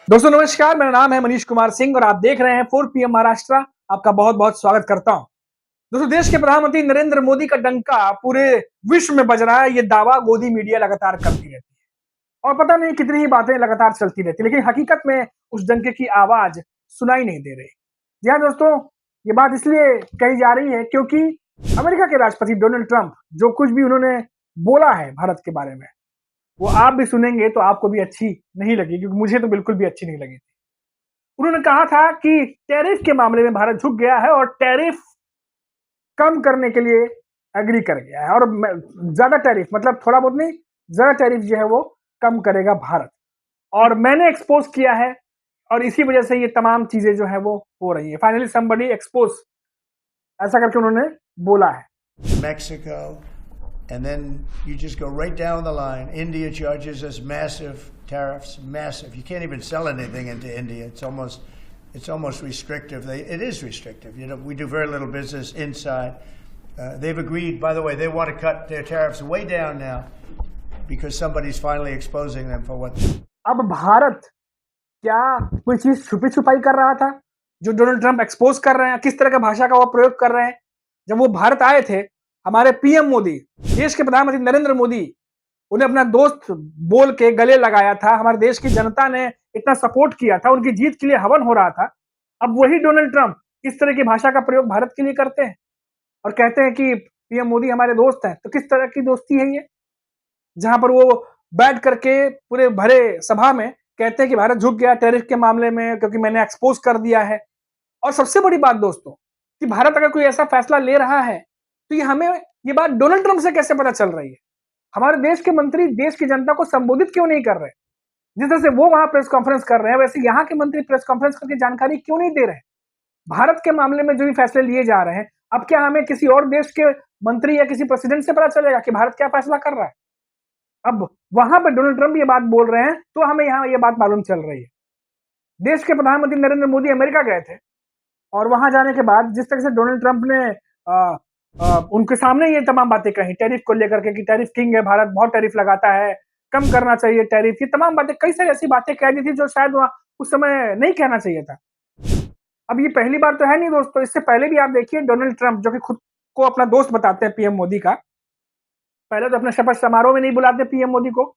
दोस्तों नमस्कार, मेरा नाम है मनीष कुमार सिंह और आप देख रहे हैं 4 PM महाराष्ट्र। आपका बहुत बहुत स्वागत करता हूं। दोस्तों देश के प्रधानमंत्री नरेंद्र मोदी का डंका पूरे विश्व में बज रहा है। ये दावा गोदी मीडिया लगातार करती रहती है और पता नहीं कितनी ही बातें लगातार चलती रहती है, लेकिन हकीकत में उस डंके की आवाज सुनाई नहीं दे रही। जी हाँ दोस्तों, ये बात इसलिए कही जा रही है क्योंकि अमेरिका के राष्ट्रपति डोनाल्ड ट्रंप जो कुछ भी उन्होंने बोला है भारत के बारे में, वो आप भी सुनेंगे तो आपको भी अच्छी नहीं लगी, क्योंकि मुझे तो बिल्कुल भी अच्छी नहीं लगी थी। उन्होंने कहा था कि टैरिफ के मामले में भारत झुक गया है और टैरिफ कम करने के लिए एग्री कर गया है, और ज्यादा टैरिफ मतलब थोड़ा बहुत नहीं, ज्यादा टैरिफ जो है वो कम करेगा भारत। और मैंने एक्सपोज किया है और इसी वजह से ये तमाम चीजें जो है वो हो रही है। फाइनली समबडी एक्सपोज, ऐसा करके उन्होंने बोला है। Mexico, and then you just go right down the line. India charges us massive tariffs, massive. You can't even sell anything into India. It's almost restrictive. It is restrictive. You know, we do very little business inside. They've agreed, by the way, they want to cut their tariffs way down now because somebody's finally exposing them for what. अब भारत क्या कोई चीज छुपी छुपाई कर रहा था जो डोनाल्ड ट्रंप एक्सपोज कर रहे हैं? किस तरह का भाषा का वो प्रयोग कर रहे हैं? जब वो भारत आए थे, हमारे पीएम मोदी, देश के प्रधानमंत्री नरेंद्र मोदी, उन्हें अपना दोस्त बोल के गले लगाया था। हमारे देश की जनता ने इतना सपोर्ट किया था, उनकी जीत के लिए हवन हो रहा था। अब वही डोनाल्ड ट्रंप इस तरह की भाषा का प्रयोग भारत के लिए करते हैं और कहते हैं कि पीएम मोदी हमारे दोस्त हैं। तो किस तरह की दोस्ती है ये, जहां पर वो बैठ करके पूरे भरे सभा में कहते हैं कि भारत झुक गया टैरिफ के मामले में क्योंकि मैंने एक्सपोज कर दिया है। और सबसे बड़ी बात दोस्तों, कि भारत अगर कोई ऐसा फैसला ले रहा है तो ये बात डोनाल्ड ट्रंप से कैसे पता चल रही है? हमारे देश के मंत्री देश की जनता को संबोधित क्यों नहीं कर रहे? जिस तरह से वो वहां प्रेस कॉन्फ्रेंस कर रहे हैं, वैसे यहाँ के मंत्री प्रेस कॉन्फ्रेंस करके जानकारी क्यों नहीं दे रहे? भारत के मामले में जो भी फैसले लिए जा रहे हैं, अब क्या हमें किसी और देश के मंत्री या किसी प्रेसिडेंट से पता चलेगा कि भारत क्या फैसला कर रहा है? अब वहां पर डोनाल्ड ट्रंप ये बात बोल रहे हैं तो हमें यहाँ ये बात मालूम चल रही है। देश के प्रधानमंत्री नरेंद्र मोदी अमेरिका गए थे और वहां जाने के बाद जिस तरह से डोनाल्ड ट्रंप ने उनके सामने ये तमाम बातें कही टैरिफ को लेकर के, कि टैरिफ किंग है भारत, बहुत टैरिफ लगाता है, कम करना चाहिए टैरिफ, ये तमाम बातें, कई सारी ऐसी बातें कह दी थी जो शायद उस समय नहीं कहना चाहिए था। अब ये पहली बार तो है नहीं दोस्तों, इससे पहले भी आप देखिए डोनाल्ड ट्रंप जो कि खुद को अपना दोस्त बताते हैं पीएम मोदी का, पहले तो अपने शपथ समारोह में नहीं बुलाते पीएम मोदी को,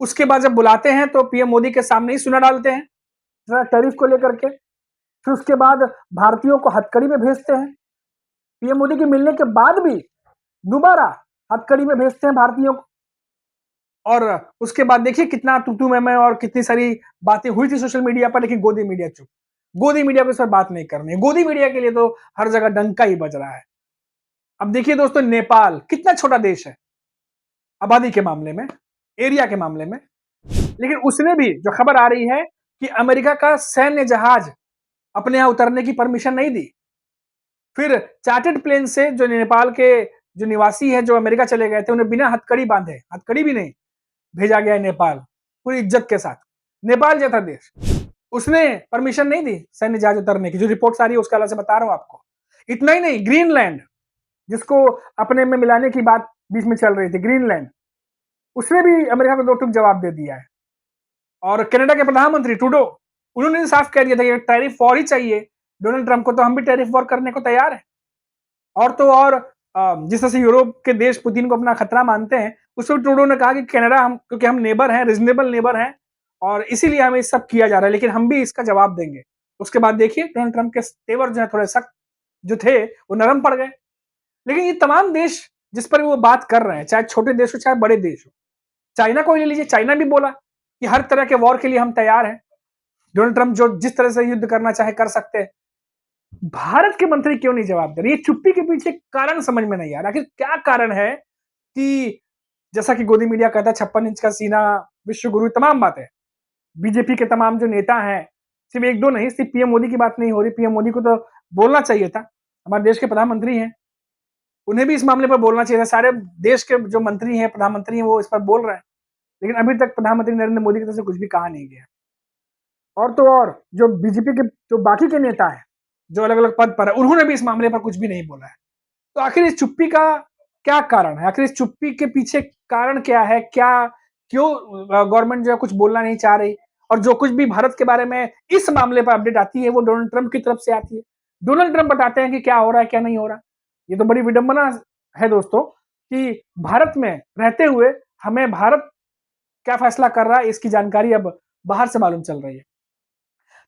उसके बाद जब बुलाते हैं तो पीएम मोदी के सामने ही सुना डालते हैं टैरिफ को लेकर के। फिर उसके बाद भारतीयों को हथकड़ी में भेजते हैं, पीएम मोदी के मिलने के बाद भी दोबारा हथकड़ी में भेजते हैं भारतीयों को। और उसके बाद देखिए कितना तू मैं और कितनी सारी बातें हुई थी सोशल मीडिया पर, लेकिन गोदी मीडिया चुप। गोदी मीडिया पे इस पर बात नहीं करनी है। गोदी मीडिया के लिए तो हर जगह डंका ही बज रहा है। अब देखिए दोस्तों, नेपाल कितना छोटा देश है आबादी के मामले में, एरिया के मामले में, लेकिन उसने भी जो खबर आ रही है कि अमेरिका का सैन्य जहाज अपने यहां उतरने की परमिशन नहीं दी। फिर चार्टर्ड प्लेन से जो नेपाल के जो निवासी है जो अमेरिका चले गए थे, उन्हें बिना हथकड़ी बांधे, हथकड़ी भी नहीं, भेजा गया नेपाल पूरी इज्जत के साथ। नेपाल जैसा देश, उसने परमिशन नहीं दी सैन्य जहाज उतरने की। जो रिपोर्ट आ रही है उसका अलग से बता रहा हूं आपको। इतना ही नहीं, ग्रीनलैंड जिसको अपने में मिलाने की बात बीच में चल रही थी, ग्रीनलैंड, उसने भी अमेरिका को दो टूक जवाब दे दिया है। और कनाडा के प्रधानमंत्री ट्रूडो, उन्होंने साफ कह दिया था कि टैरिफ वॉर ही चाहिए डोनाल्ड ट्रंप को, तो हम भी टैरिफ वॉर करने को तैयार हैं। और तो और जिस तरह से यूरोप के देश पुतिन को अपना खतरा मानते हैं, उसमें ट्रूडो ने कहा कि कनाडा हम, क्योंकि हम नेबर हैं, रीजनेबल नेबर हैं, और इसीलिए हमें सब किया जा रहा है, लेकिन हम भी इसका जवाब देंगे। उसके बाद देखिए डोनाल्ड ट्रंप के तेवर जो है थोड़े सख्त जो थे वो नरम पड़ गए। लेकिन ये तमाम देश जिस पर वो बात कर रहे हैं, चाहे छोटे देश हो चाहे बड़े देश हो, चाइना को ले लीजिए, चाइना भी बोला कि हर तरह के वॉर के लिए हम तैयार हैं, डोनाल्ड ट्रंप जो जिस तरह से युद्ध करना चाहे कर सकते हैं। भारत के मंत्री क्यों नहीं जवाब दे रहे? ये चुप्पी के पीछे कारण समझ में नहीं आ रहा। आखिर क्या कारण है कि जैसा कि गोदी मीडिया कहता है 56 इंच का सीना, विश्व गुरु, तमाम बातें, बीजेपी के तमाम जो नेता हैं, सिर्फ एक दो नहीं, सिर्फ पीएम मोदी की बात नहीं हो रही, पीएम मोदी को तो बोलना चाहिए था, हमारे देश के प्रधानमंत्री हैं, उन्हें भी इस मामले पर बोलना चाहिए था। सारे देश के जो मंत्री हैं, प्रधानमंत्री हैं, वो इस पर बोल रहे हैं, लेकिन अभी तक प्रधानमंत्री नरेंद्र मोदी की तरफ से कुछ भी कहा नहीं गया। और तो और जो बीजेपी के जो बाकी के नेता हैं जो अलग अलग पद पर है, उन्होंने भी इस मामले पर कुछ भी नहीं बोला है। तो आखिर इस चुप्पी का क्या कारण है? आखिर इस चुप्पी के पीछे कारण क्या है? क्या क्यों गवर्नमेंट जो है कुछ बोलना नहीं चाह रही? और जो कुछ भी भारत के बारे में इस मामले पर अपडेट आती है वो डोनाल्ड ट्रंप की तरफ से आती है। डोनाल्ड ट्रंप बताते हैं कि क्या हो रहा है क्या नहीं हो रहा। ये तो बड़ी विडंबना है दोस्तों कि भारत में रहते हुए हमें भारत क्या फैसला कर रहा है इसकी जानकारी अब बाहर से मालूम चल रही है।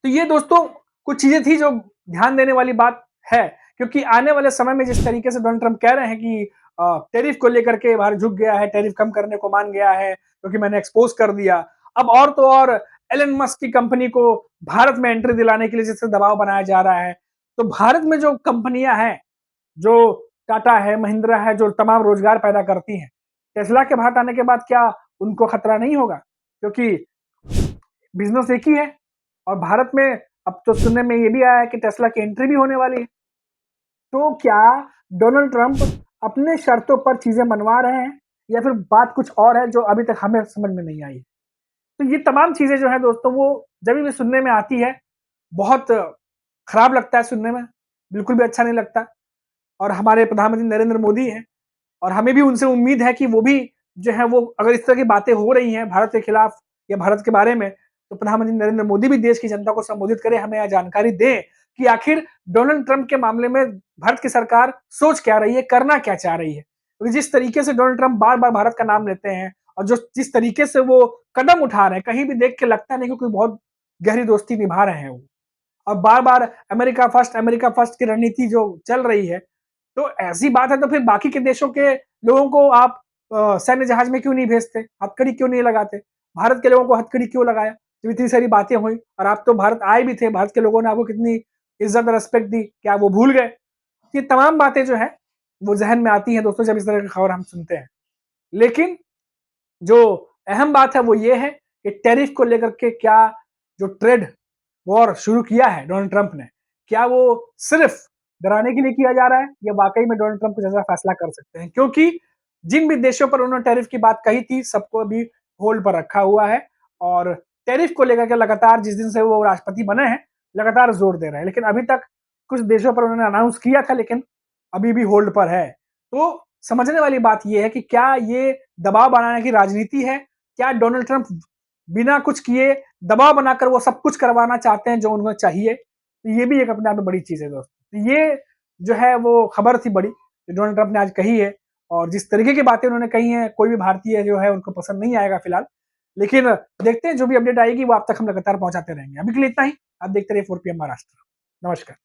तो ये दोस्तों कुछ चीजें थी जो ध्यान देने वाली बात है, क्योंकि आने वाले समय में जिस तरीके से डोनाल्ड ट्रंप कह रहे हैं कि टैरिफ को लेकर के भारत झुक गया है, टैरिफ कम करने को मान गया है क्योंकि मैंने एक्सपोज कर दिया। अब और तो और एलन मस्क की कंपनी को भारत में एंट्री दिलाने के लिए जिससे दबाव बनाया जा रहा है। तो भारत में जो कंपनियां हैं, जो टाटा है, महिंद्रा है, जो तमाम रोजगार पैदा करती हैं, टेस्ला के भारत आने के बाद क्या उनको खतरा नहीं होगा? क्योंकि बिजनेस एक ही है और भारत में अब तो सुनने में ये भी आया है कि टेस्ला की एंट्री भी होने वाली है। तो क्या डोनाल्ड ट्रंप अपने शर्तों पर चीजें मनवा रहे हैं या फिर बात कुछ और है जो अभी तक हमें समझ में नहीं आई? तो ये तमाम चीजें जो है दोस्तों वो जब भी सुनने में आती है बहुत खराब लगता है सुनने में, बिल्कुल भी अच्छा नहीं लगता। और हमारे प्रधानमंत्री नरेंद्र मोदी हैं और हमें भी उनसे उम्मीद है कि वो भी जो है वो अगर इस तरह की बातें हो रही हैं भारत के खिलाफ या भारत के बारे में, तो प्रधानमंत्री नरेंद्र मोदी भी देश की जनता को संबोधित करें, हमें यह जानकारी दें कि आखिर डोनाल्ड ट्रंप के मामले में भारत की सरकार सोच क्या रही है, करना क्या चाह रही है। क्योंकि जिस तरीके से डोनाल्ड ट्रंप बार-बार भारत का नाम लेते हैं और जो जिस तरीके से वो कदम उठा रहे हैं, कहीं भी देख के लगता नहीं कि कोई बहुत गहरी दोस्ती निभा रहे हैं वो। और बार-बार अमेरिका फर्स्ट की रणनीति जो चल रही है, तो ऐसी बात है तो फिर बाकी के देशों के लोगों को आप सैन्य जहाज में क्यों नहीं भेजते? हथकड़ी क्यों नहीं लगाते? भारत के लोगों को हथकड़ी क्यों लगाया? जब इतनी सारी बातें हुई और आप तो भारत आए भी थे, भारत के लोगों ने आपको कितनी इज्जत और रिस्पेक्ट दी, क्या वो भूल गए? ये तमाम बातें जो हैं, वो ज़हन में आती हैं दोस्तों जब इस तरह की खबर हम सुनते हैं। लेकिन जो अहम बात है वो ये है कि टैरिफ को लेकर के क्या जो ट्रेड वॉर शुरू किया है डोनाल्ड ट्रंप ने, क्या वो सिर्फ डराने के लिए किया जा रहा है या वाकई में डोनाल्ड ट्रंप कुछ ऐसा फैसला कर सकते हैं? क्योंकि जिन भी देशों पर उन्होंने टैरिफ की बात कही थी, सबको अभी होल्ड पर रखा हुआ है और टैरिफ को लेकर के लगातार जिस दिन से वो राष्ट्रपति बने हैं, लगातार जोर दे रहे हैं। लेकिन अभी तक कुछ देशों पर उन्होंने अनाउंस किया था लेकिन अभी भी होल्ड पर है। तो समझने वाली बात ये है कि क्या ये दबाव बनाने की राजनीति है? क्या डोनाल्ड ट्रंप बिना कुछ किए दबाव बनाकर वो सब कुछ करवाना चाहते हैं जो उन्हें चाहिए? तो ये भी एक अपने आप में बड़ी चीज़ है दोस्तों। तो ये जो है वो खबर थी बड़ी, जो डोनाल्ड ट्रंप ने आज कही है और जिस तरीके की बातें उन्होंने कही हैं, कोई भी भारतीय जो है उनको पसंद नहीं आएगा फिलहाल। लेकिन देखते हैं जो भी अपडेट आएगी वो आप तक हम लगातार पहुँचाते रहेंगे। अभी के लिए इतना ही। आप देखते रहिए 4 पीएम महाराष्ट्र। नमस्कार।